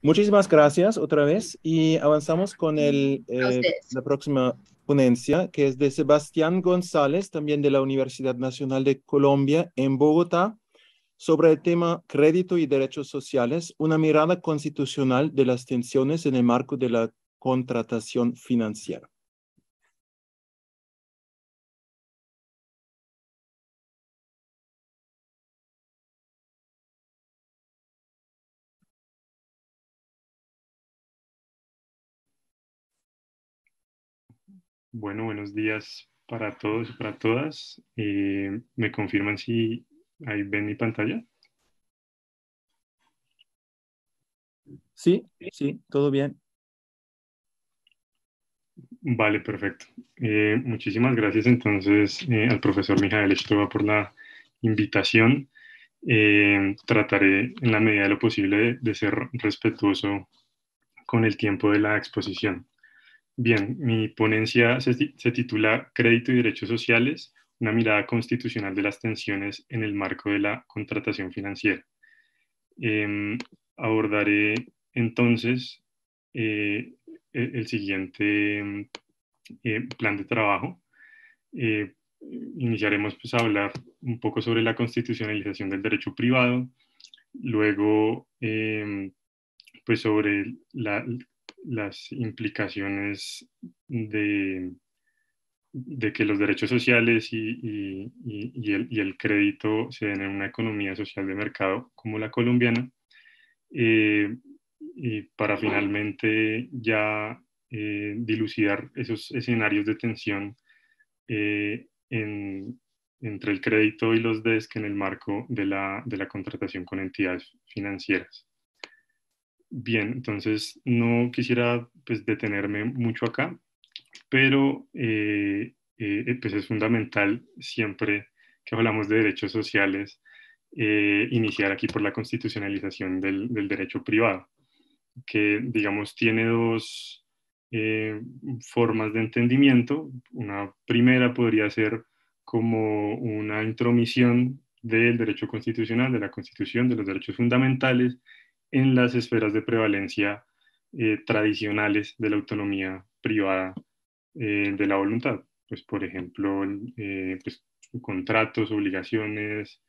Muchísimas gracias otra vez y avanzamos con A ustedes. la próxima ponencia, que es de Sebastián González, también de la Universidad Nacional de Colombia en Bogotá, sobre el tema crédito y derechos sociales, una mirada constitucional de las tensiones en el marco de la contratación financiera. Bueno, buenos días para todos y para todas. ¿Me confirman si ahí ven mi pantalla? Sí, sí, todo bien. Vale, perfecto. Muchísimas gracias entonces al profesor Mijael Estrova por la invitación. Trataré en la medida de lo posible de ser respetuoso con el tiempo de la exposición. Bien, mi ponencia se titula Crédito y Derechos Sociales, una mirada constitucional de las tensiones en el marco de la contratación financiera. Abordaré entonces eh, el siguiente plan de trabajo. Eh, Iniciaremos pues, a hablar un poco sobre la constitucionalización del derecho privado, luego pues sobre las implicaciones de que los derechos sociales y el crédito se den en una economía social de mercado como la colombiana, eh, y para finalmente ya dilucidar esos escenarios de tensión entre el crédito y los DESC en el marco de la contratación con entidades financieras. Bien, entonces no quisiera pues, detenerme mucho acá, pero pues es fundamental siempre que hablamos de derechos sociales iniciar aquí por la constitucionalización del derecho privado, que digamos tiene dos formas de entendimiento. Una primera podría ser como una intromisión del derecho constitucional, de la Constitución, de los derechos fundamentales en las esferas de prevalencia tradicionales de la autonomía privada de la voluntad. Pues, por ejemplo, pues, contratos, obligaciones,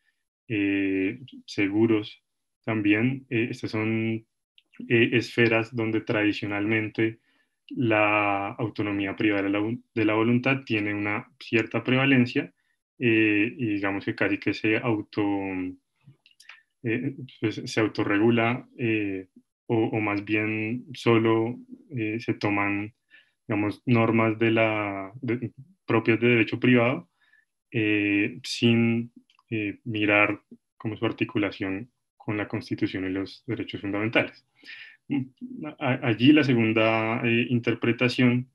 seguros también. Estas son esferas donde tradicionalmente la autonomía privada de la voluntad tiene una cierta prevalencia y digamos que casi que pues, se autorregula o más bien solo se toman, digamos, normas propias de derecho privado sin mirar como su articulación con la Constitución y los derechos fundamentales. Allí la segunda interpretación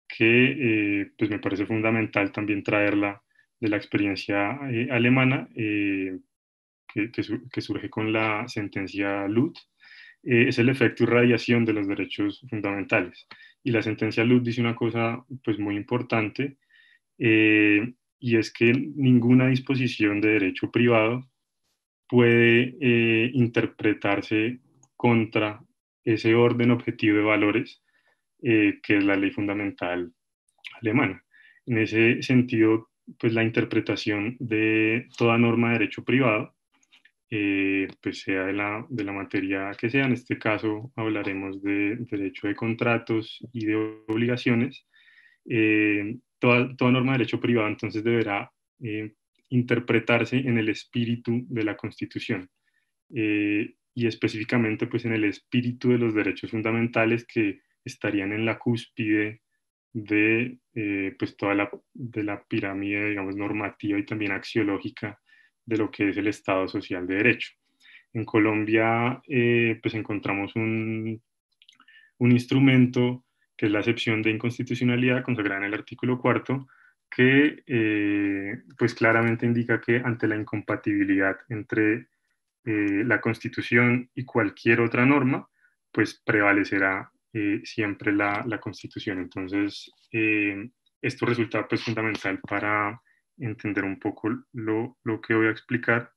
que pues me parece fundamental también traerla de la experiencia alemana, que surge con la sentencia Luth, es el efecto irradiación de los derechos fundamentales. Y la sentencia Luth dice una cosa pues muy importante, y es que ninguna disposición de derecho privado puede interpretarse contra ese orden objetivo de valores que es la ley fundamental alemana. En ese sentido, pues la interpretación de toda norma de derecho privado, pues sea de la materia que sea, en este caso hablaremos de derecho de contratos y de obligaciones, toda norma de derecho privado entonces deberá interpretarse en el espíritu de la Constitución y específicamente pues en el espíritu de los derechos fundamentales que estarían en la cúspide de pues de la pirámide, digamos, normativa y también axiológica de lo que es el Estado Social de Derecho. En Colombia pues encontramos un instrumento que es la excepción de inconstitucionalidad consagrada en el artículo cuarto, que pues claramente indica que ante la incompatibilidad entre la Constitución y cualquier otra norma, pues prevalecerá siempre la Constitución. Entonces, esto resulta pues fundamental para entender un poco lo que voy a explicar,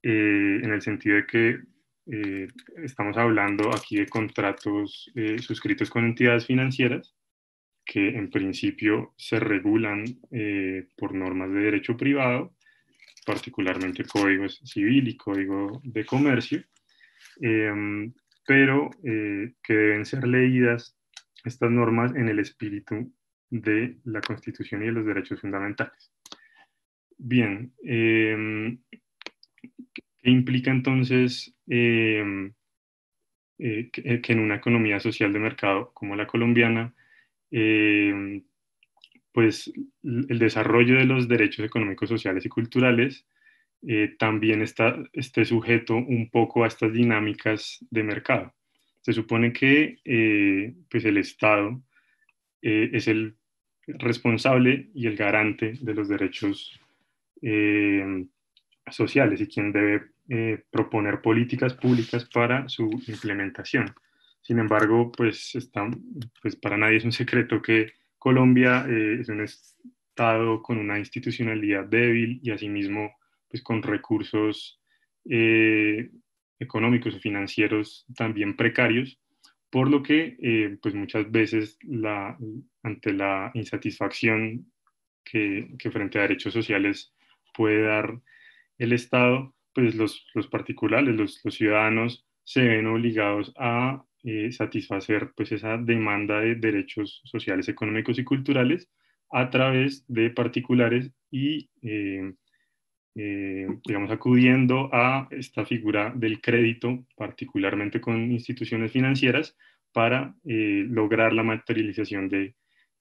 en el sentido de que estamos hablando aquí de contratos suscritos con entidades financieras que en principio se regulan por normas de derecho privado, particularmente Código Civil y Código de Comercio, pero que deben ser leídas estas normas en el espíritu de la Constitución y de los derechos fundamentales. Bien, ¿qué implica entonces que en una economía social de mercado como la colombiana, pues el desarrollo de los derechos económicos, sociales y culturales también esté sujeto un poco a estas dinámicas de mercado? Se supone que pues el Estado es el responsable y el garante de los derechos sociales y quien debe proponer políticas públicas para su implementación. Sin embargo, pues para nadie es un secreto que Colombia es un estado con una institucionalidad débil y asimismo pues con recursos económicos y financieros también precarios, por lo que pues muchas veces ante la insatisfacción que frente a derechos sociales puede dar el Estado, pues los particulares, los ciudadanos, se ven obligados a satisfacer pues esa demanda de derechos sociales, económicos y culturales a través de particulares y, digamos, acudiendo a esta figura del crédito, particularmente con instituciones financieras, para lograr la materialización de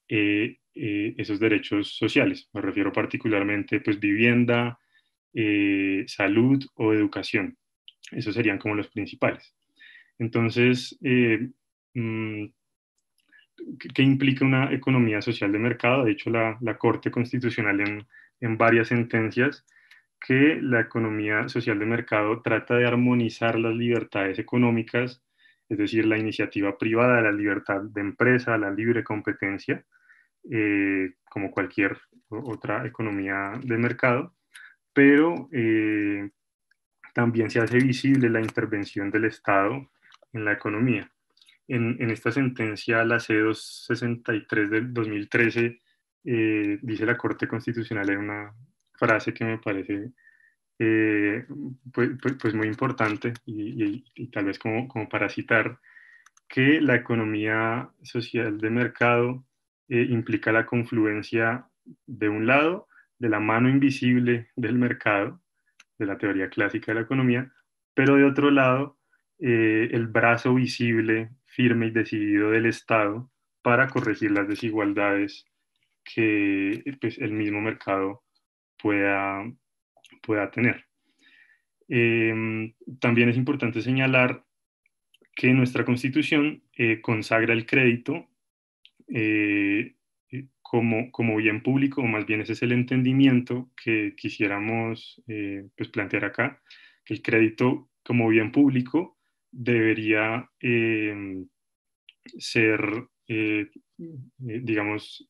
esos derechos sociales. Me refiero particularmente, pues, vivienda, salud o educación. Esos serían como los principales. Entonces, mm, ¿qué implica una economía social de mercado? De hecho, la Corte Constitucional en varias sentencias que la economía social de mercado trata de armonizar las libertades económicas, es decir, la iniciativa privada, la libertad de empresa, la libre competencia, como cualquier otra economía de mercado, pero también se hace visible la intervención del Estado en la economía. En esta sentencia, la C263 del 2013, dice la Corte Constitucional en una frase que me parece pues muy importante y tal vez como para citar, que la economía social de mercado implica la confluencia, de un lado, de la mano invisible del mercado, de la teoría clásica de la economía, pero de otro lado, el brazo visible, firme y decidido del Estado para corregir las desigualdades que pues, el mismo mercado pueda, pueda tener. También es importante señalar que nuestra Constitución consagra el crédito como bien público, o más bien ese es el entendimiento que quisiéramos pues plantear acá, que el crédito como bien público debería ser, digamos,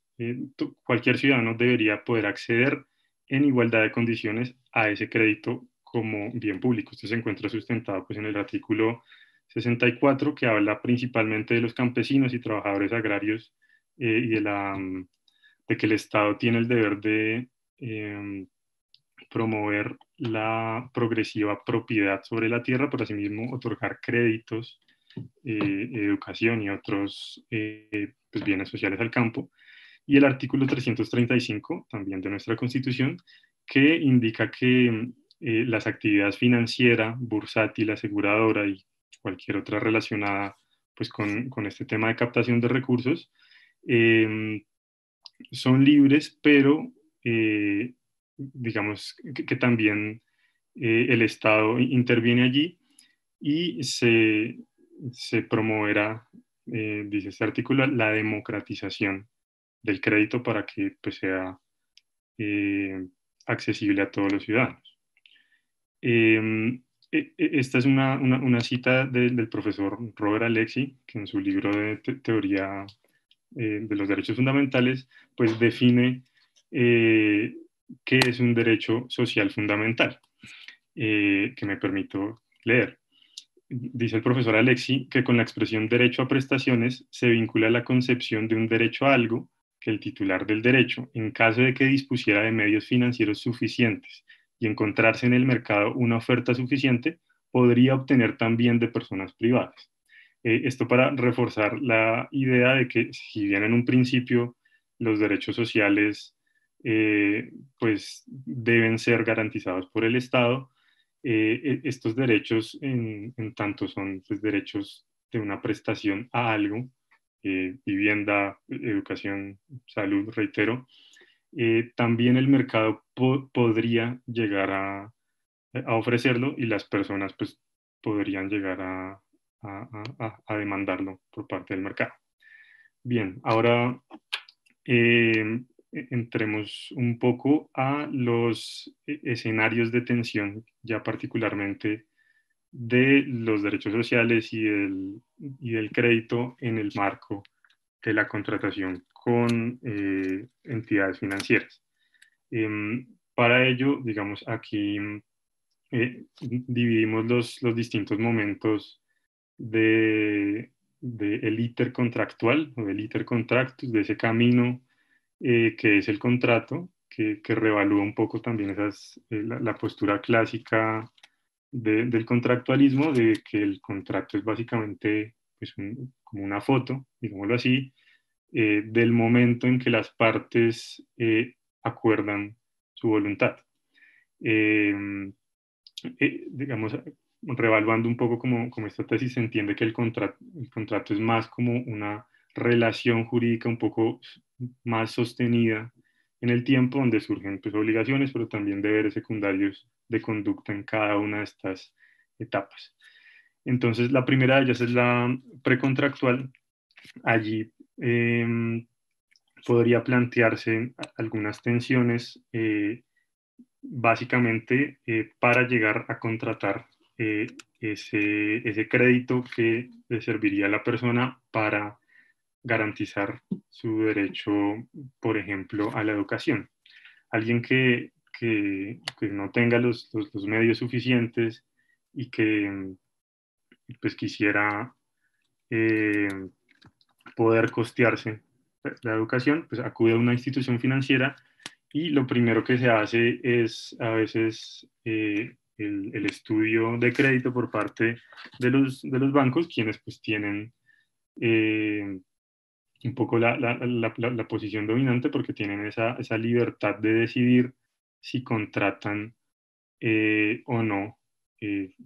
cualquier ciudadano debería poder acceder en igualdad de condiciones a ese crédito como bien público. Esto se encuentra sustentado pues, en el artículo 64, que habla principalmente de los campesinos y trabajadores agrarios y de que el Estado tiene el deber de promover la progresiva propiedad sobre la tierra, pero asimismo otorgar créditos, educación y otros pues bienes sociales al campo. Y el artículo 335, también de nuestra Constitución, que indica que las actividades financiera, bursátil, aseguradora y cualquier otra relacionada pues, con este tema de captación de recursos, son libres, pero digamos que también el Estado interviene allí y se promoverá, dice este artículo, la democratización del crédito para que pues, sea accesible a todos los ciudadanos. Esta es una cita del profesor Robert Alexy, que en su libro de teoría de los derechos fundamentales, pues define qué es un derecho social fundamental, que me permito leer. dice el profesor Alexi que con la expresión derecho a prestaciones se vincula la concepción de un derecho a algo que el titular del derecho, en caso de que dispusiera de medios financieros suficientes y encontrarse en el mercado una oferta suficiente, podría obtener también de personas privadas. Esto para reforzar la idea de que si bien en un principio los derechos sociales pues deben ser garantizados por el Estado, estos derechos en tanto son pues, derechos de una prestación a algo, vivienda, educación, salud, reitero, también el mercado podría llegar a ofrecerlo y las personas pues podrían llegar a demandarlo por parte del mercado. Bien, ahora entremos un poco a los escenarios de tensión, ya particularmente de los derechos sociales y del crédito en el marco de la contratación con entidades financieras. Para ello, digamos, aquí dividimos los distintos momentos el íter contractual o del íter contractus, de ese camino que es el contrato, que revalúa un poco también la postura clásica del contractualismo, de que el contrato es básicamente pues, como una foto, digámoslo así, del momento en que las partes acuerdan su voluntad. Digamos, revaluando un poco como esta tesis, se entiende que el contrato es más como una relación jurídica un poco más sostenida en el tiempo, donde surgen pues, obligaciones, pero también deberes secundarios de conducta en cada una de estas etapas. Entonces, la primera de ellas es la precontractual. Allí podría plantearse algunas tensiones básicamente para llegar a contratar ese crédito que le serviría a la persona para garantizar su derecho, por ejemplo, a la educación. Alguien que no tenga los medios suficientes y que pues quisiera eh, poder costearse la educación, pues acude a una institución financiera y lo primero que se hace es a veces el estudio de crédito por parte de los bancos, quienes pues tienen un poco la posición dominante porque tienen esa libertad de decidir si contratan o no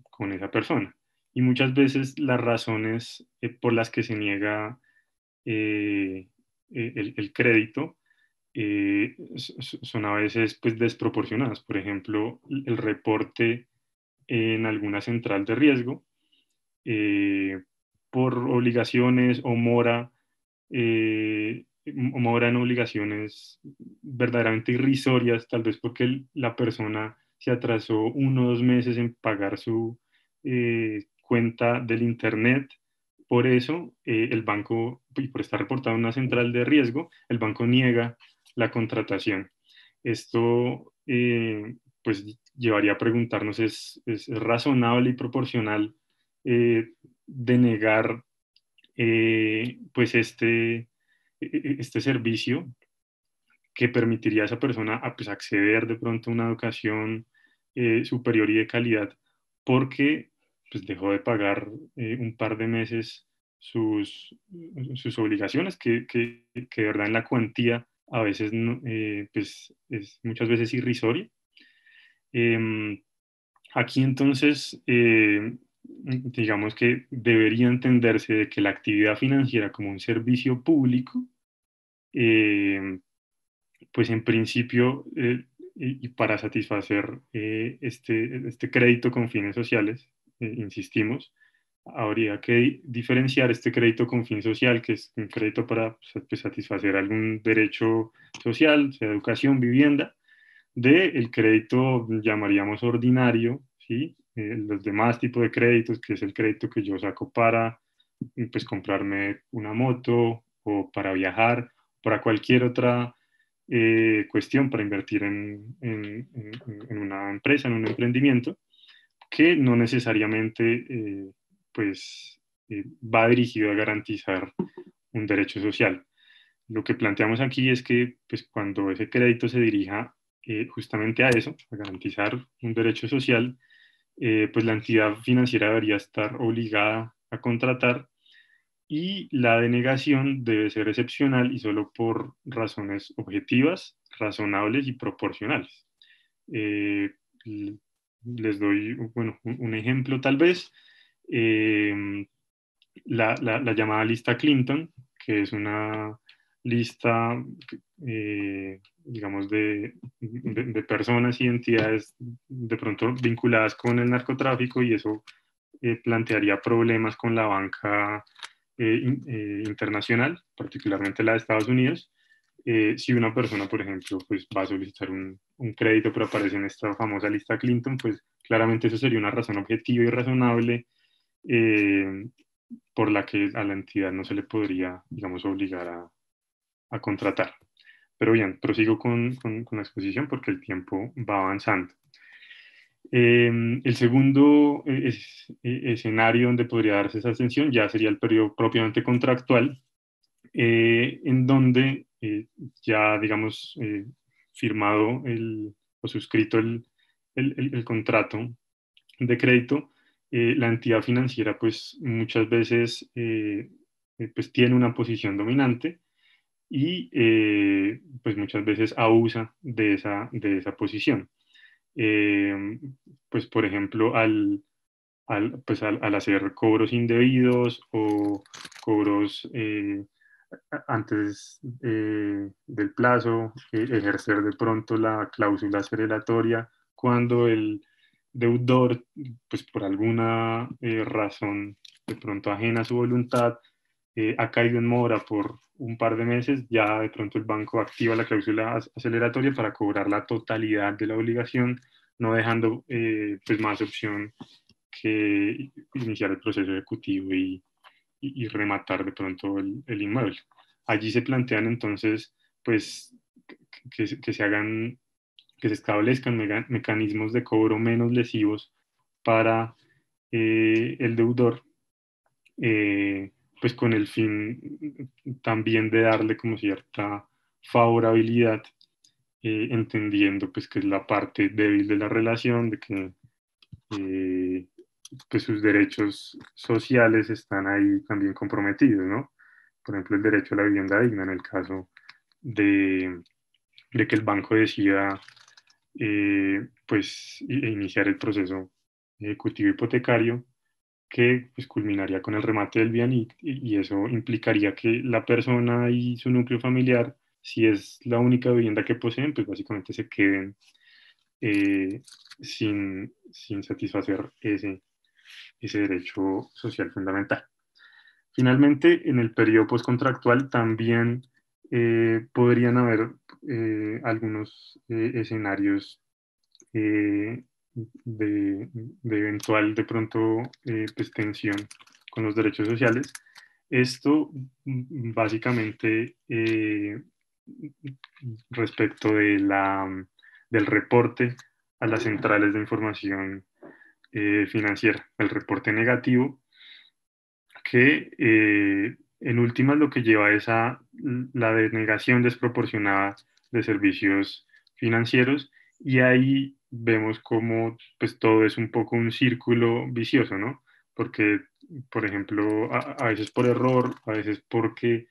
con esa persona. Y muchas veces las razones por las que se niega el crédito son a veces pues desproporcionadas. Por ejemplo, el reporte en alguna central de riesgo eh, por obligaciones o mora en obligaciones verdaderamente irrisorias, tal vez porque la persona se atrasó 1 o 2 meses en pagar su cuenta del Internet. Por eso, el banco, y por estar reportado en una central de riesgo, el banco niega la contratación. Esto, pues, llevaría a preguntarnos, ¿es razonable y proporcional denegar pues este servicio que permitiría a esa persona pues, acceder de pronto a una educación superior y de calidad porque pues, dejó de pagar un par de meses sus obligaciones, que de verdad en la cuantía a veces pues, es muchas veces irrisoria. Aquí entonces, digamos que debería entenderse de que la actividad financiera como un servicio público, eh, pues en principio, y para satisfacer este crédito con fines sociales, insistimos, habría que diferenciar este crédito con fin social, que es un crédito para pues, satisfacer algún derecho social, sea educación, vivienda, del crédito llamaríamos ordinario, ¿sí? Los demás tipos de créditos, que es el crédito que yo saco para pues, comprarme una moto o para viajar, para cualquier otra cuestión, para invertir en una empresa, en un emprendimiento, que no necesariamente pues va dirigido a garantizar un derecho social. Lo que planteamos aquí es que pues, cuando ese crédito se dirija justamente a eso, a garantizar un derecho social, pues la entidad financiera debería estar obligada a contratar y la denegación debe ser excepcional y solo por razones objetivas, razonables y proporcionales. Eh, Les doy bueno, un ejemplo tal vez. Eh, la llamada lista Clinton, que es una lista, digamos, de personas y entidades de pronto vinculadas con el narcotráfico y eso plantearía problemas con la banca internacional, particularmente la de Estados Unidos. Si una persona, por ejemplo, pues va a solicitar un crédito pero aparece en esta famosa lista Clinton, pues claramente eso sería una razón objetiva y razonable eh, por la que a la entidad no se le podría, digamos, obligar a contratar. Pero bien, prosigo con la exposición porque el tiempo va avanzando. El segundo escenario donde podría darse esa extensión ya sería el periodo propiamente contractual, en donde ya, digamos, firmado o suscrito el contrato de crédito, la entidad financiera pues muchas veces pues tiene una posición dominante y pues muchas veces abusa de esa posición. Eh, pues por ejemplo, al hacer cobros indebidos o cobros antes del plazo, ejercer de pronto la cláusula aceleratoria cuando el deudor, pues por alguna razón de pronto ajena a su voluntad, ha caído en mora por un par de meses, ya de pronto el banco activa la cláusula aceleratoria para cobrar la totalidad de la obligación, no dejando pues más opción que iniciar el proceso ejecutivo y rematar de pronto el inmueble. Allí se plantean entonces, pues, que se hagan, que se establezcan mecanismos de cobro menos lesivos para el deudor, pues con el fin también de darle como cierta favorabilidad, entendiendo pues que es la parte débil de la relación, de que eh, pues sus derechos sociales están ahí también comprometidos, ¿no? Por ejemplo, el derecho a la vivienda digna en el caso de, de que el banco decida pues iniciar el proceso ejecutivo hipotecario que pues, culminaría con el remate del bien y eso implicaría que la persona y su núcleo familiar, si es la única vivienda que poseen, pues básicamente se queden eh, sin satisfacer ese derecho social fundamental. Finalmente, en el periodo postcontractual también podrían haber algunos escenarios eh, de eventual de pronto pues, tensión con los derechos sociales. Esto básicamente respecto del reporte a las centrales de información financiera, el reporte negativo, que en últimas lo que lleva es a la denegación desproporcionada de servicios financieros y ahí vemos como pues todo es un poco un círculo vicioso, ¿no? Porque, por ejemplo, a veces por error, a veces porque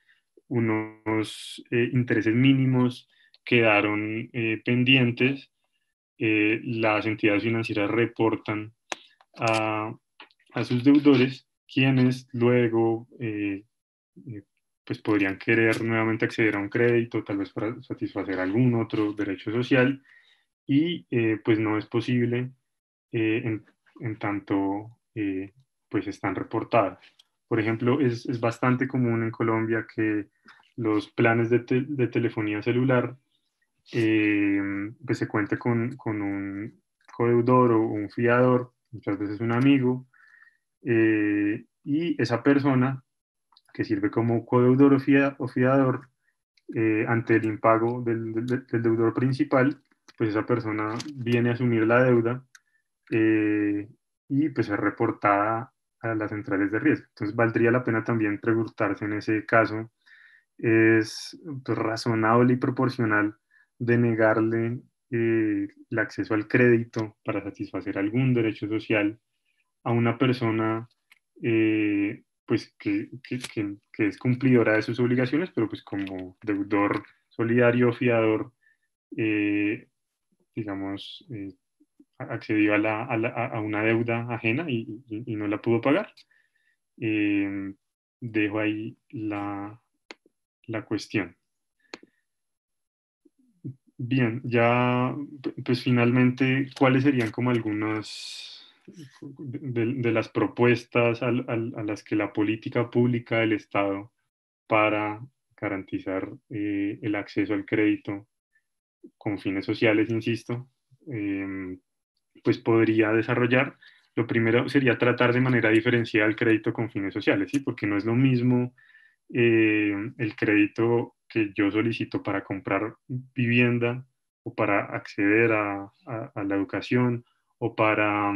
unos intereses mínimos quedaron pendientes, las entidades financieras reportan a, a sus deudores, quienes luego pues podrían querer nuevamente acceder a un crédito, tal vez para satisfacer algún otro derecho social, y pues no es posible en tanto pues están reportadas. Por ejemplo, es bastante común en Colombia que los planes de telefonía celular eh, pues se cuente con un codeudor o un fiador, muchas veces un amigo, y esa persona que sirve como codeudor o fiador ante el impago del deudor principal, pues esa persona viene a asumir la deuda y pues es reportada a las centrales de riesgo. Entonces valdría la pena también preguntarse en ese caso, ¿es pues, razonable y proporcional denegarle el acceso al crédito para satisfacer algún derecho social a una persona pues que es cumplidora de sus obligaciones, pero pues como deudor solidario, fiador, eh, digamos, accedió a una deuda ajena y no la pudo pagar? Eh, Dejo ahí la cuestión. Bien, ya pues finalmente, ¿cuáles serían como algunas de las propuestas a las que la política pública del Estado para garantizar el acceso al crédito con fines sociales, insisto, pues podría desarrollar? Lo primero sería tratar de manera diferenciada el crédito con fines sociales, ¿sí? Porque no es lo mismo el crédito que yo solicito para comprar vivienda o para acceder a la educación o para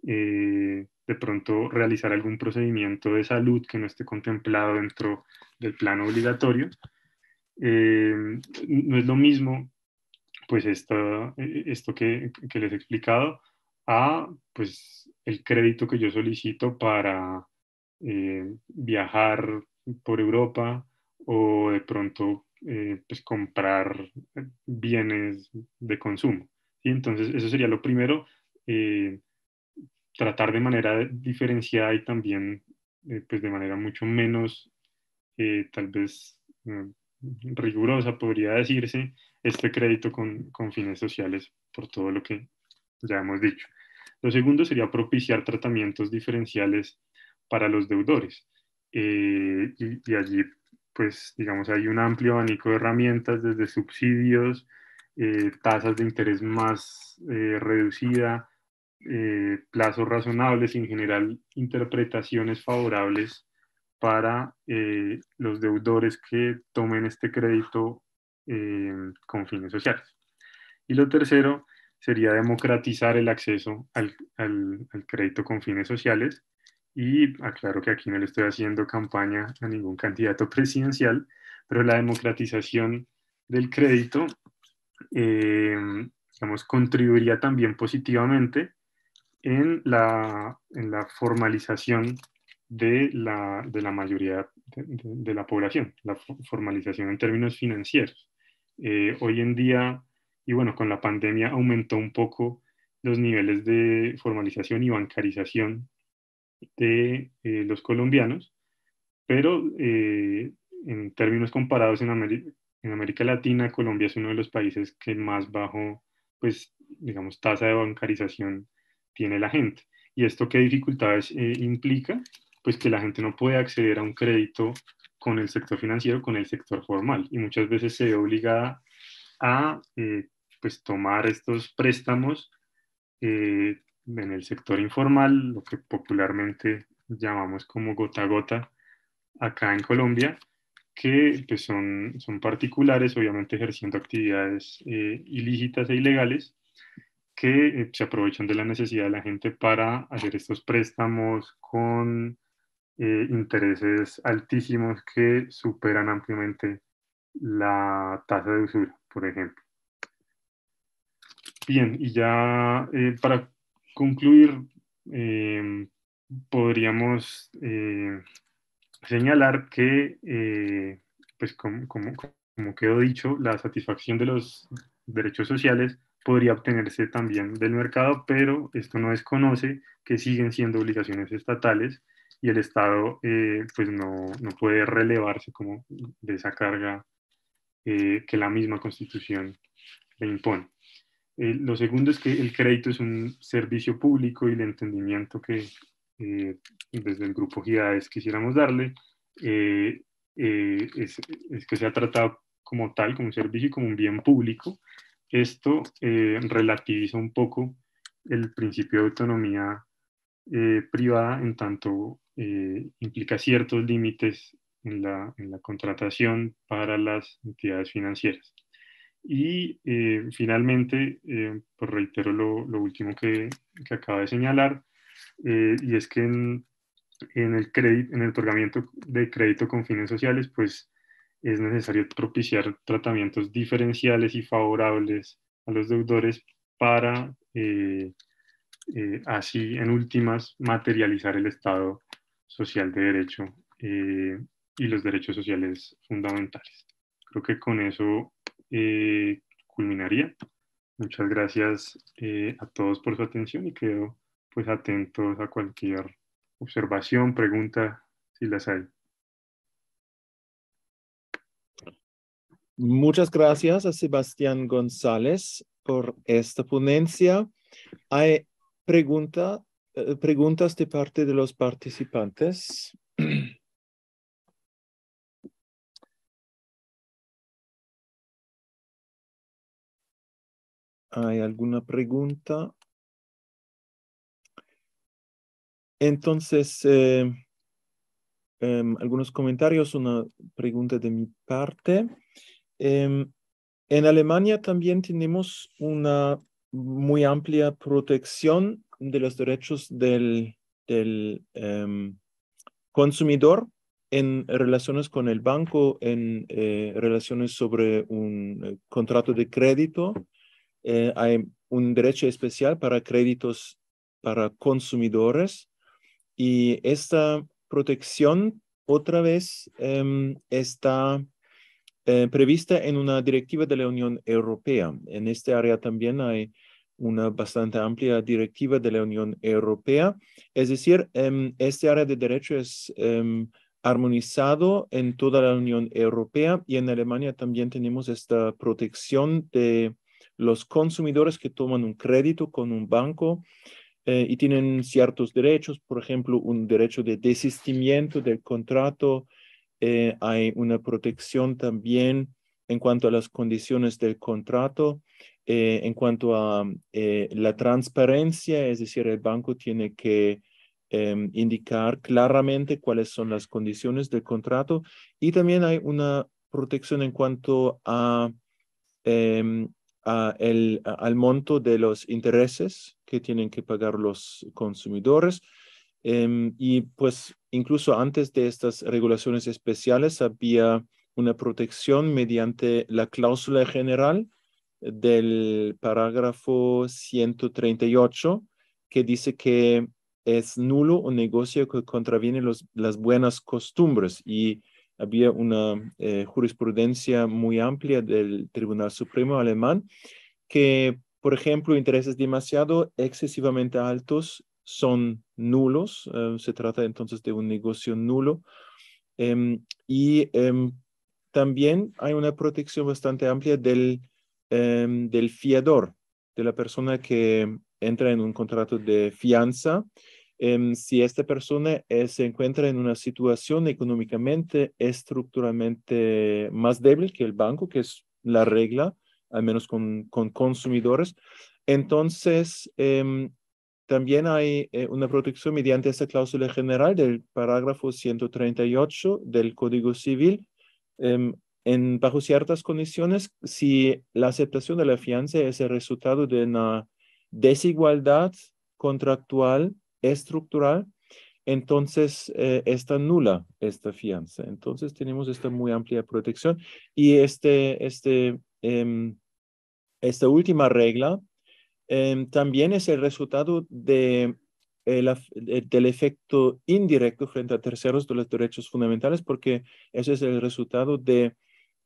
de pronto realizar algún procedimiento de salud que no esté contemplado dentro del plano obligatorio. No es lo mismo pues esto que les he explicado a pues el crédito que yo solicito para viajar por Europa o de pronto pues comprar bienes de consumo. ¿Sí? Entonces eso sería lo primero, eh, tratar de manera diferenciada y también pues de manera mucho menos tal vez rigurosa, podría decirse, este crédito con fines sociales por todo lo que ya hemos dicho. Lo segundo sería propiciar tratamientos diferenciales para los deudores. Y allí, pues, digamos, hay un amplio abanico de herramientas, desde subsidios, tasas de interés más reducida, plazos razonables y en general interpretaciones favorables para los deudores que tomen este crédito con fines sociales. Y lo tercero sería democratizar el acceso al crédito con fines sociales. Y aclaro que aquí no le estoy haciendo campaña a ningún candidato presidencial, pero la democratización del crédito, eh, digamos, contribuiría también positivamente en la formalización de la mayoría de la población, la formalización en términos financieros. Hoy en día, y bueno, con la pandemia aumentó un poco los niveles de formalización y bancarización de los colombianos, pero en términos comparados en América Latina, Colombia es uno de los países que más bajo, pues, digamos, tasa de bancarización tiene la gente. ¿Y esto qué dificultades implica? Pues que la gente no puede acceder a un crédito con el sector financiero, con el sector formal, y muchas veces se ve obligada a pues tomar estos préstamos en el sector informal, lo que popularmente llamamos como gota a gota acá en Colombia, que pues son particulares, obviamente ejerciendo actividades ilícitas e ilegales, que se aprovechan de la necesidad de la gente para hacer estos préstamos con intereses altísimos que superan ampliamente la tasa de usura, por ejemplo. Bien, y ya para concluir, eh, podríamos señalar que, pues como quedó dicho, la satisfacción de los derechos sociales podría obtenerse también del mercado, pero esto no desconoce que siguen siendo obligaciones estatales y el Estado pues no puede relevarse como de esa carga que la misma Constitución le impone. Lo segundo es que el crédito es un servicio público y el entendimiento que desde el grupo GIAES quisiéramos darle eh, es que sea tratado como tal, como un servicio y como un bien público. Esto relativiza un poco el principio de autonomía privada en tanto implica ciertos límites en la contratación para las entidades financieras. Y finalmente, pues reitero lo último que acaba de señalar, y es que en el otorgamiento de crédito con fines sociales, pues es necesario propiciar tratamientos diferenciales y favorables a los deudores para así, en últimas, materializar el Estado social de derecho y los derechos sociales fundamentales. Creo que con eso culminaría. Muchas gracias a todos por su atención y quedo pues atentos a cualquier observación, pregunta, si las hay. Muchas gracias a Sebastián González por esta ponencia. ¿Hay preguntas de parte de los participantes? ¿Hay alguna pregunta? Entonces, algunos comentarios, una pregunta de mi parte. En Alemania también tenemos una muy amplia protección de los derechos del consumidor en relaciones con el banco, en relaciones sobre un contrato de crédito. Hay un derecho especial para créditos para consumidores y esta protección otra vez está prevista en una directiva de la Unión Europea. En este área también hay una bastante amplia directiva de la Unión Europea. Es decir, este área de derecho es armonizado en toda la Unión Europea y en Alemania también tenemos esta protección de los consumidores que toman un crédito con un banco y tienen ciertos derechos, por ejemplo, un derecho de desistimiento del contrato. Hay una protección también en cuanto a las condiciones del contrato, en cuanto a la transparencia, es decir, el banco tiene que indicar claramente cuáles son las condiciones del contrato y también hay una protección en cuanto em, al monto de los intereses que tienen que pagar los consumidores. Y pues incluso antes de estas regulaciones especiales había una protección mediante la cláusula general del parágrafo 138 que dice que es nulo un negocio que contraviene las buenas costumbres y había una jurisprudencia muy amplia del Tribunal Supremo alemán que, por ejemplo, intereses demasiado excesivamente altos son nulos. Se trata entonces de un negocio nulo. Y también hay una protección bastante amplia del fiador, de la persona que entra en un contrato de fianza. Si esta persona se encuentra en una situación económicamente, estructuralmente más débil que el banco, que es la regla, al menos con consumidores, entonces también hay una protección mediante esta cláusula general del parágrafo 138 del Código Civil. em, Bajo ciertas condiciones, si la aceptación de la fianza es el resultado de una desigualdad contractual estructural, entonces está nula esta fianza. Entonces tenemos esta muy amplia protección y esta última regla también es el resultado del efecto indirecto frente a terceros de los derechos fundamentales, porque ese es el resultado de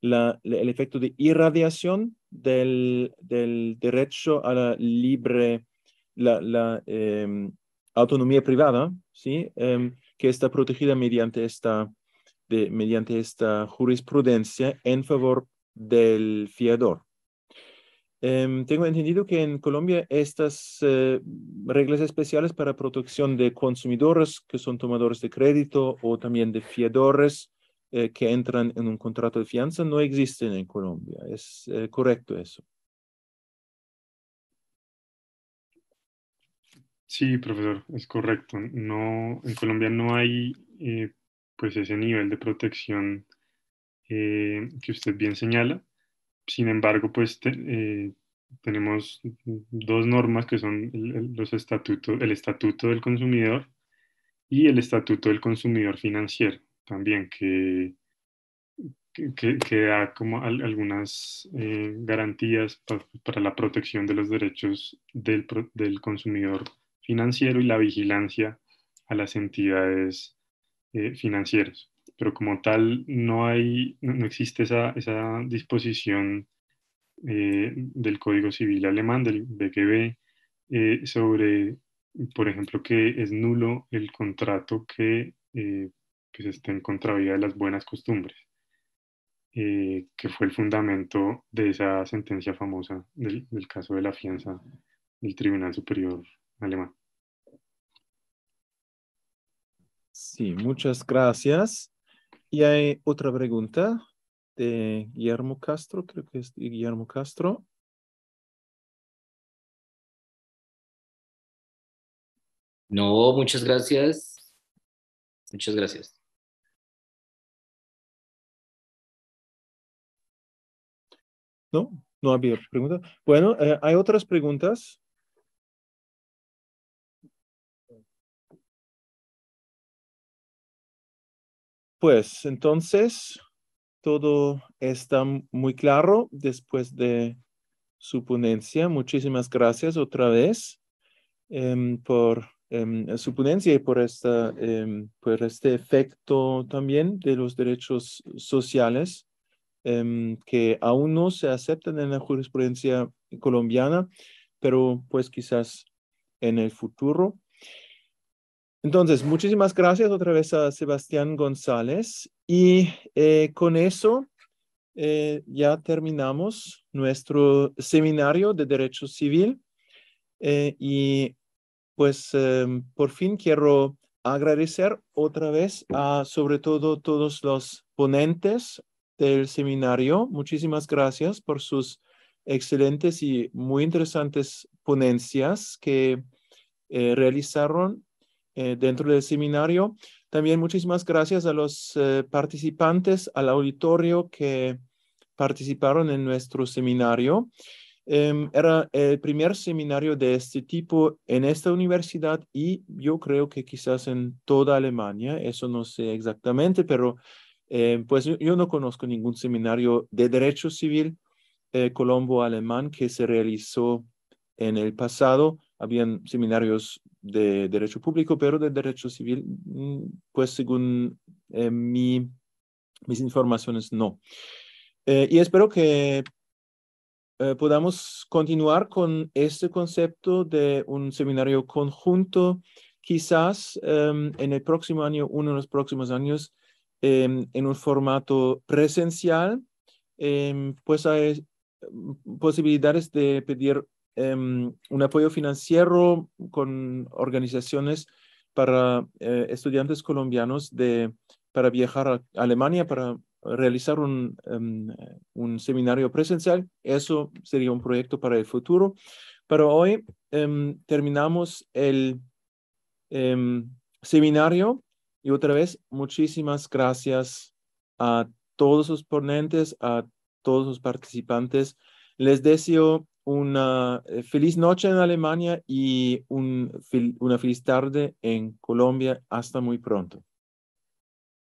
el efecto de irradiación del derecho a la libre, autonomía privada, ¿sí? Que está protegida mediante esta jurisprudencia en favor del fiador. Tengo entendido que en Colombia estas reglas especiales para protección de consumidores que son tomadores de crédito o también de fiadores que entran en un contrato de fianza no existen en Colombia. ¿Es correcto eso? Sí, profesor, es correcto. No, en Colombia no hay pues ese nivel de protección que usted bien señala. Sin embargo, pues tenemos dos normas que son el Estatuto del Consumidor y el Estatuto del Consumidor Financiero también, que da como algunas garantías para la protección de los derechos del consumidor financiero y la vigilancia a las entidades financieras. Pero como tal, no existe esa disposición del Código Civil alemán, del BGB, sobre, por ejemplo, que es nulo el contrato que pues esté en contravía de las buenas costumbres, que fue el fundamento de esa sentencia famosa del caso de la fianza del Tribunal Superior alemán. Sí, muchas gracias. Y hay otra pregunta de Guillermo Castro, creo que es de Guillermo Castro. No, muchas gracias. Muchas gracias. No, no había pregunta. Bueno, hay otras preguntas. Pues entonces, todo está muy claro después de su ponencia. Muchísimas gracias otra vez por su ponencia y por por este efecto también de los derechos sociales que aún no se aceptan en la jurisprudencia colombiana, pero pues quizás en el futuro. Entonces, muchísimas gracias otra vez a Sebastián González y con eso ya terminamos nuestro seminario de Derecho Civil y pues por fin quiero agradecer otra vez a sobre todo todos los ponentes del seminario. Muchísimas gracias por sus excelentes y muy interesantes ponencias que realizaron dentro del seminario. También muchísimas gracias a los participantes, al auditorio que participaron en nuestro seminario. Era el primer seminario de este tipo en esta universidad y yo creo que quizás en toda Alemania, eso no sé exactamente, pero pues yo no conozco ningún seminario de derecho civil colombo-alemán que se realizó en el pasado. Habían seminarios de derecho público, pero de derecho civil, pues según mis informaciones, no. Y espero que podamos continuar con este concepto de un seminario conjunto, quizás en el próximo año, uno de los próximos años, en un formato presencial, pues hay posibilidades de pedir un apoyo financiero con organizaciones para estudiantes colombianos para viajar a Alemania, para realizar un seminario presencial. Eso sería un proyecto para el futuro. Pero hoy terminamos el seminario y otra vez muchísimas gracias a todos los ponentes, a todos los participantes. Les deseo una feliz noche en Alemania y una feliz tarde en Colombia. Hasta muy pronto.